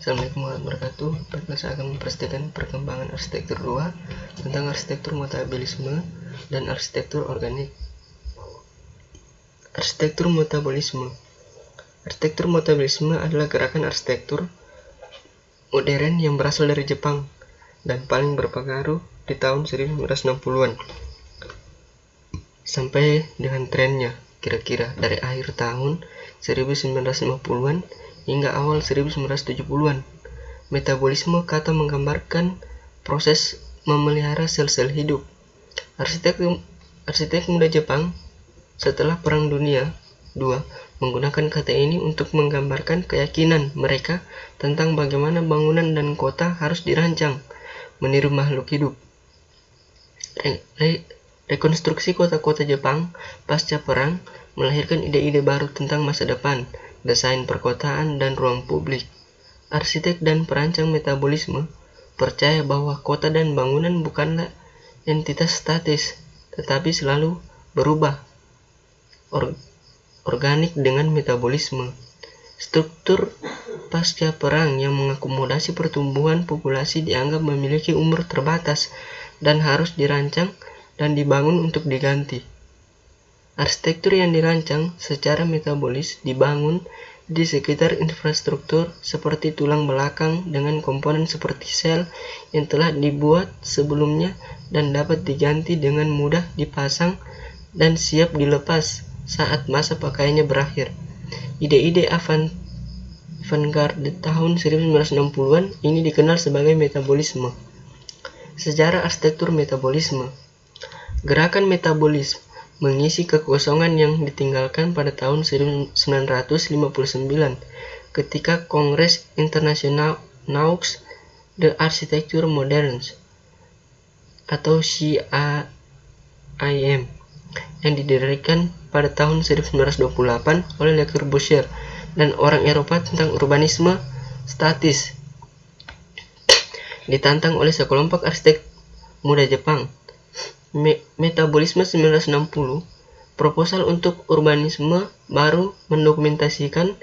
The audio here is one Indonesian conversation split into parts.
Assalamualaikum warahmatullahi wabarakatuh. Perkenalkan, saya akan mempresentasikan perkembangan arsitektur 2 tentang arsitektur metabolisme dan arsitektur organik. Arsitektur metabolisme. Arsitektur metabolisme adalah gerakan arsitektur modern yang berasal dari Jepang dan paling berpengaruh di tahun 1960-an sampai dengan trennya kira-kira dari akhir tahun 1950-an hingga awal 1970-an. Metabolisme kata menggambarkan proses memelihara sel-sel hidup. Arsitek muda Jepang setelah Perang Dunia II menggunakan kata ini untuk menggambarkan keyakinan mereka tentang bagaimana bangunan dan kota harus dirancang meniru makhluk hidup. Rekonstruksi kota-kota Jepang pasca perang melahirkan ide-ide baru tentang masa depan, desain perkotaan, dan ruang publik. Arsitek dan perancang metabolisme percaya bahwa kota dan bangunan bukanlah entitas statis, tetapi selalu berubah organik dengan metabolisme. Struktur pasca perang yang mengakomodasi pertumbuhan populasi dianggap memiliki umur terbatas dan harus dirancang dan dibangun untuk diganti. Arsitektur yang dirancang secara metabolis dibangun di sekitar infrastruktur seperti tulang belakang dengan komponen seperti sel yang telah dibuat sebelumnya dan dapat diganti dengan mudah dipasang dan siap dilepas saat masa pakainya berakhir. Ide-ide avant-garde tahun 1960-an ini dikenal sebagai metabolisme. Sejarah arsitektur metabolisme. Gerakan metabolisme mengisi kekosongan yang ditinggalkan pada tahun 1959 ketika Kongres Internasional Naux d'Architecture Moderne atau CIM yang didirikan pada tahun 1928 oleh Le Corbusier dan orang Eropa tentang urbanisme statis ditantang oleh sekelompok arsitek muda Jepang. Metabolisme 1960, proposal untuk urbanisme baru mendokumentasikan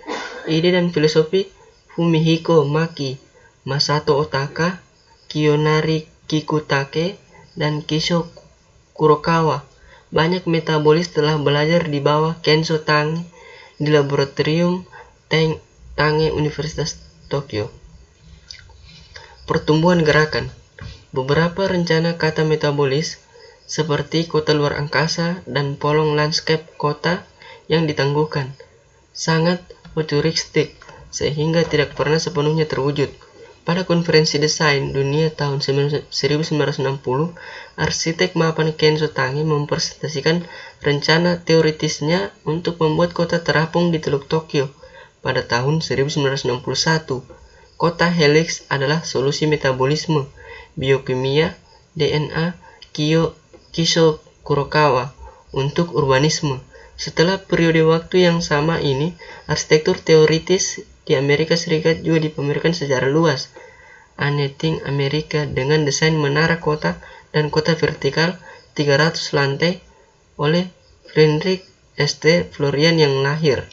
ide dan filosofi Fumihiko Maki, Masato Otaka, Kiyonari Kikutake, dan Kisho Kurokawa. Banyak metabolis telah belajar di bawah Kenzo Tange di laboratorium Tange Universitas Tokyo. Pertumbuhan gerakan. Beberapa rencana kata metabolis seperti kota luar angkasa dan polong landscape kota yang ditangguhkan sangat futuristik sehingga tidak pernah sepenuhnya terwujud. Pada konferensi desain dunia tahun 1960, arsitek mapan Kenzo Tange mempresentasikan rencana teoritisnya untuk membuat kota terapung di Teluk Tokyo pada tahun 1961. Kota helix adalah solusi metabolisme, biokimia, DNA, Kisho Kurokawa untuk urbanisme. Setelah periode waktu yang sama ini, arsitektur teoritis di Amerika Serikat juga dipamerkan secara luas. Anything Amerika dengan desain menara kota dan kota vertikal 300 lantai oleh Friedrich St. Florian yang lahir.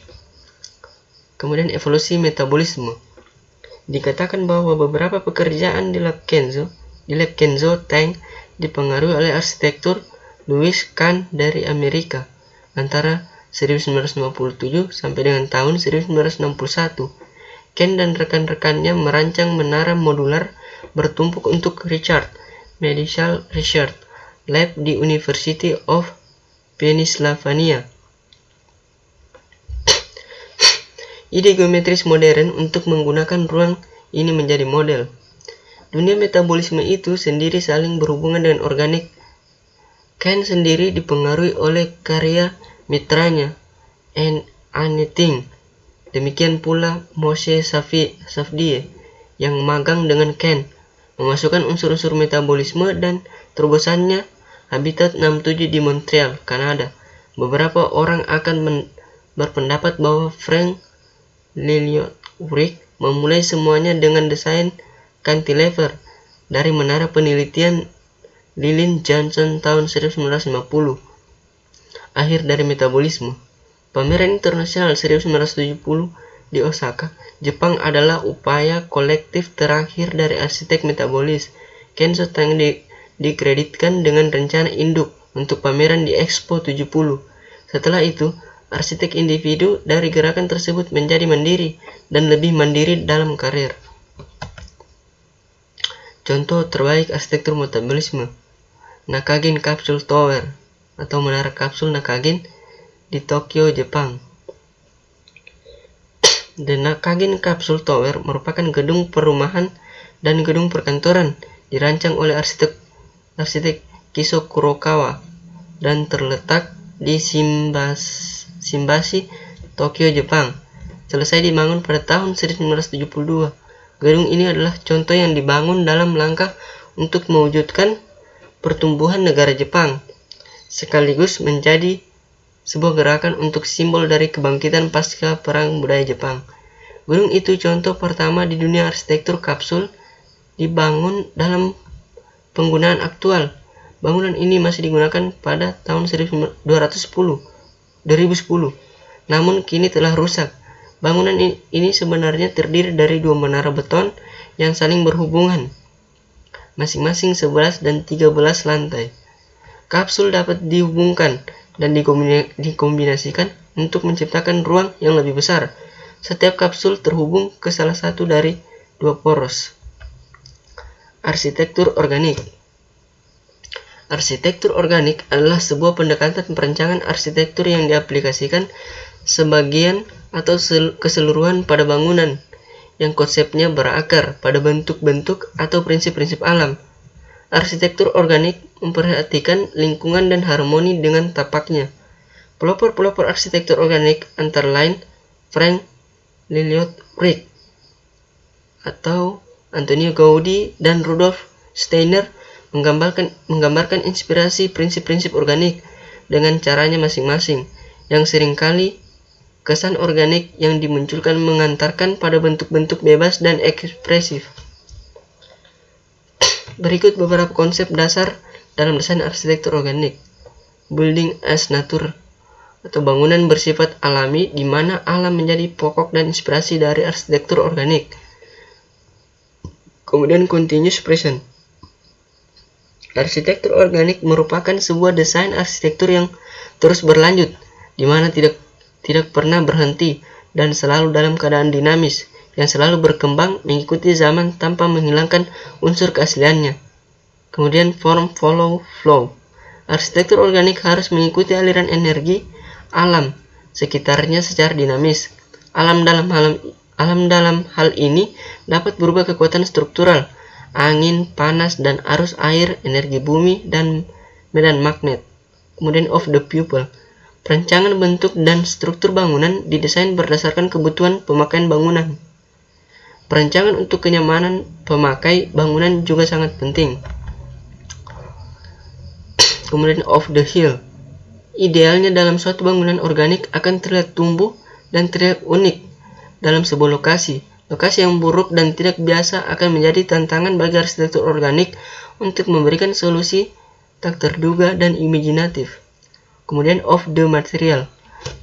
Kemudian evolusi metabolisme. Dikatakan bahwa beberapa pekerjaan di lab Kenzo Tange dipengaruhi oleh arsitektur Louis Kahn dari Amerika antara 1957 sampai dengan tahun 1961. Kahn dan rekan-rekannya merancang menara modular bertumpuk untuk Richard Medical Research Lab di University of Pennsylvania. Ide geometris modern untuk menggunakan ruang ini menjadi model. Dunia metabolisme itu sendiri saling berhubungan dengan organik. Kahn sendiri dipengaruhi oleh karya mitranya Anything. Demikian pula Moshe Safdie yang magang dengan Kahn, memasukkan unsur-unsur metabolisme dan terobosannya Habitat 67 di Montreal, Kanada. Beberapa orang akan berpendapat bahwa Frank Lloyd Wright memulai semuanya dengan desain cantilever dari menara penelitian Lillian Johnson tahun 1950. Akhir dari metabolisme. Pameran internasional 1970 di Osaka, Jepang adalah upaya kolektif terakhir dari arsitek metabolis Kenzo Tang dikreditkan dengan rencana induk untuk pameran di Expo 70. Setelah itu, arsitek individu dari gerakan tersebut menjadi mandiri dan lebih mandiri dalam karir. Contoh terbaik arsitektur metabolisme, Nakagin Capsule Tower atau Menara Kapsul Nakagin di Tokyo, Jepang. The Nakagin Capsule Tower merupakan gedung perumahan dan gedung perkantoran dirancang oleh arsitek Kiso Kurokawa dan terletak di Shimbashi, Tokyo, Jepang. Selesai dibangun pada tahun 1972. Gedung ini adalah contoh yang dibangun dalam langkah untuk mewujudkan pertumbuhan negara Jepang, sekaligus menjadi sebuah gerakan untuk simbol dari kebangkitan pasca Perang Budaya Jepang. Gedung itu contoh pertama di dunia arsitektur kapsul dibangun dalam penggunaan aktual. Bangunan ini masih digunakan pada tahun 2010, namun kini telah rusak. Bangunan ini sebenarnya terdiri dari 2 menara beton yang saling berhubungan, masing-masing 11 dan 13 lantai. Kapsul dapat dihubungkan dan dikombinasikan untuk menciptakan ruang yang lebih besar. Setiap kapsul terhubung ke salah satu dari 2 poros. Arsitektur organik. Arsitektur organik adalah sebuah pendekatan perencanaan arsitektur yang diaplikasikan sebagian atau keseluruhan pada bangunan, yang konsepnya berakar pada bentuk-bentuk atau prinsip-prinsip alam. Arsitektur organik memperhatikan lingkungan dan harmoni dengan tapaknya. Pelopor-pelopor arsitektur organik antara lain Frank Lloyd Wright atau Antonio Gaudi dan Rudolf Steiner menggambarkan inspirasi prinsip-prinsip organik dengan caranya masing-masing, yang seringkali kesan organik yang dimunculkan mengantarkan pada bentuk-bentuk bebas dan ekspresif. Berikut beberapa konsep dasar dalam desain arsitektur organik. Building as nature atau bangunan bersifat alami di mana alam menjadi pokok dan inspirasi dari arsitektur organik. Kemudian continuous present. Arsitektur organik merupakan sebuah desain arsitektur yang terus berlanjut, di mana tidak pernah berhenti dan selalu dalam keadaan dinamis, yang selalu berkembang mengikuti zaman tanpa menghilangkan unsur keasliannya. Kemudian form follow flow. Arsitektur organik harus mengikuti aliran energi alam sekitarnya secara dinamis. Alam dalam hal ini dapat berubah kekuatan struktural, angin, panas, dan arus air, energi bumi, dan medan magnet. Kemudian of the pupil. Perencanaan bentuk dan struktur bangunan didesain berdasarkan kebutuhan pemakaian bangunan. Perencanaan untuk kenyamanan pemakai bangunan juga sangat penting. Kemudian of the hill. Idealnya dalam suatu bangunan organik akan terlihat tumbuh dan terlihat unik dalam sebuah lokasi. Lokasi yang buruk dan tidak biasa akan menjadi tantangan bagi arsitektur organik untuk memberikan solusi tak terduga dan imajinatif. Kemudian of the material.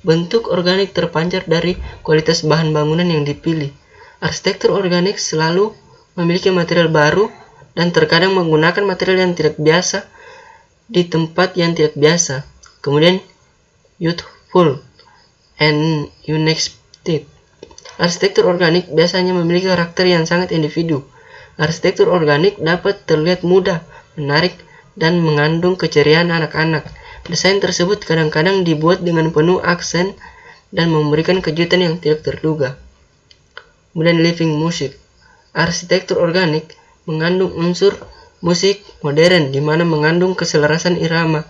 Bentuk organik terpancar dari kualitas bahan bangunan yang dipilih. Arsitektur organik selalu memiliki material baru dan terkadang menggunakan material yang tidak biasa di tempat yang tidak biasa. Kemudian youthful and unexpected. Arsitektur organik biasanya memiliki karakter yang sangat individu. Arsitektur organik dapat terlihat mudah, menarik, dan mengandung keceriaan anak-anak. Desain tersebut kadang-kadang dibuat dengan penuh aksen dan memberikan kejutan yang tidak terduga. Kemudian living music. Arsitektur organik mengandung unsur musik modern di mana mengandung keselarasan irama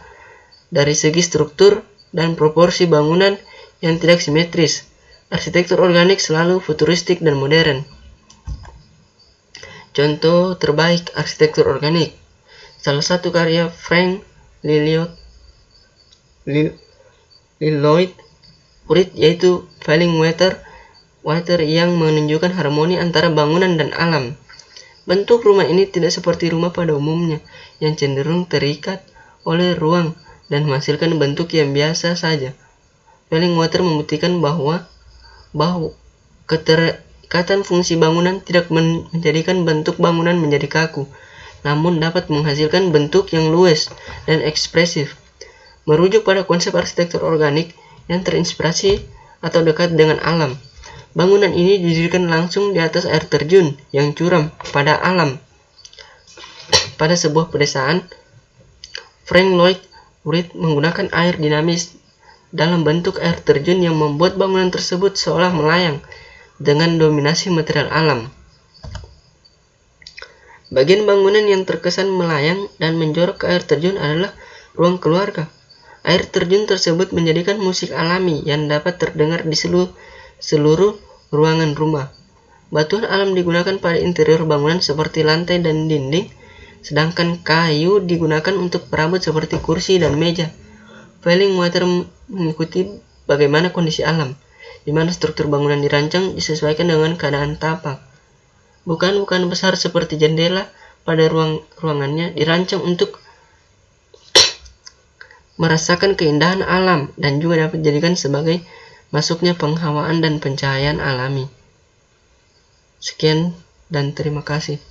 dari segi struktur dan proporsi bangunan yang tidak simetris. Arsitektur organik selalu futuristik dan modern. Contoh terbaik arsitektur organik. Salah satu karya Frank Lloyd Wright yaitu Falling Water yang menunjukkan harmoni antara bangunan dan alam. Bentuk rumah ini tidak seperti rumah pada umumnya yang cenderung terikat oleh ruang dan menghasilkan bentuk yang biasa saja. Falling Water membuktikan bahwa Keterikatan fungsi bangunan tidak menjadikan bentuk bangunan menjadi kaku, namun dapat menghasilkan bentuk yang luas dan ekspresif. Merujuk pada konsep arsitektur organik yang terinspirasi atau dekat dengan alam, bangunan ini didirikan langsung di atas air terjun yang curam pada alam. Pada sebuah pedesaan, Frank Lloyd Wright menggunakan air dinamis dalam bentuk air terjun yang membuat bangunan tersebut seolah melayang dengan dominasi material alam. Bagian bangunan yang terkesan melayang dan menjorok ke air terjun adalah ruang keluarga. Air terjun tersebut menjadikan musik alami yang dapat terdengar di seluruh ruangan rumah. Batuan alam digunakan pada interior bangunan seperti lantai dan dinding, sedangkan kayu digunakan untuk perabot seperti kursi dan meja. Falling water mengikuti bagaimana kondisi alam, di mana struktur bangunan dirancang disesuaikan dengan keadaan tapak. Bukaan-bukaan besar seperti jendela pada ruangannya dirancang untuk merasakan keindahan alam dan juga dapat dijadikan sebagai masuknya penghawaan dan pencahayaan alami. Sekian dan terima kasih.